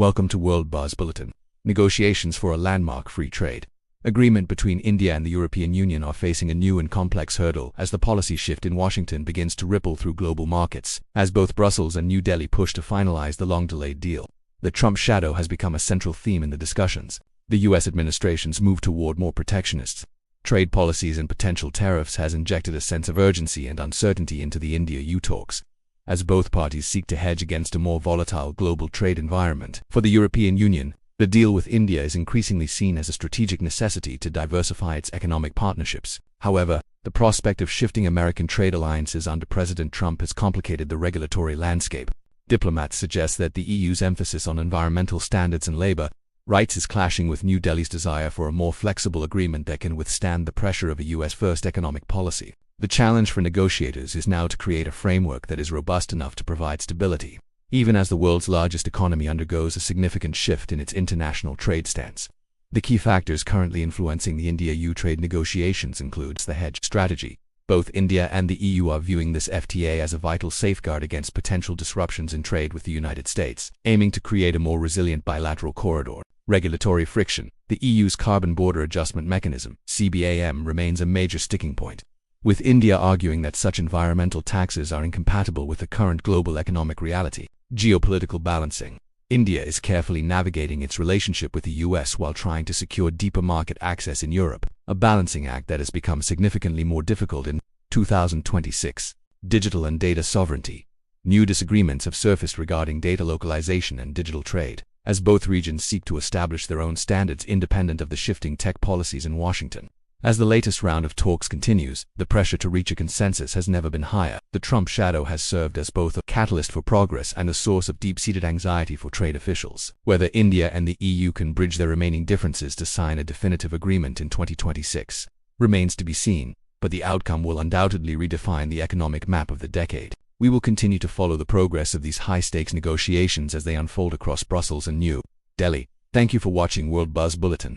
Welcome to World Buzz Bulletin. Negotiations for a landmark free trade agreement between India and the European Union are facing a new and complex hurdle as the policy shift in Washington begins to ripple through global markets, as both Brussels and New Delhi push to finalize the long-delayed deal. The Trump shadow has become a central theme in the discussions. The U.S. administration's move toward more protectionist trade policies and potential tariffs has injected a sense of urgency and uncertainty into the India-EU talks, as both parties seek to hedge against a more volatile global trade environment. For the European Union, the deal with India is increasingly seen as a strategic necessity to diversify its economic partnerships. However, the prospect of shifting American trade alliances under President Trump has complicated the regulatory landscape. Diplomats suggest that the EU's emphasis on environmental standards and labor rights is clashing with New Delhi's desire for a more flexible agreement that can withstand the pressure of a US-first economic policy. The challenge for negotiators is now to create a framework that is robust enough to provide stability, even as the world's largest economy undergoes a significant shift in its international trade stance. The key factors currently influencing the India-EU trade negotiations includes the hedge strategy. Both India and the EU are viewing this FTA as a vital safeguard against potential disruptions in trade with the United States, aiming to create a more resilient bilateral corridor. Regulatory friction. The EU's Carbon Border Adjustment Mechanism, CBAM, remains a major sticking point, with India arguing that such environmental taxes are incompatible with the current global economic reality. Geopolitical balancing. India is carefully navigating its relationship with the US while trying to secure deeper market access in Europe, a balancing act that has become significantly more difficult in 2026. Digital and data sovereignty. New disagreements have surfaced regarding data localization and digital trade, as both regions seek to establish their own standards independent of the shifting tech policies in Washington. As the latest round of talks continues, the pressure to reach a consensus has never been higher. The Trump shadow has served as both a catalyst for progress and a source of deep-seated anxiety for trade officials. Whether India and the EU can bridge their remaining differences to sign a definitive agreement in 2026 remains to be seen, but the outcome will undoubtedly redefine the economic map of the decade. We will continue to follow the progress of these high-stakes negotiations as they unfold across Brussels and New Delhi. Thank you for watching World Buzz Bulletin.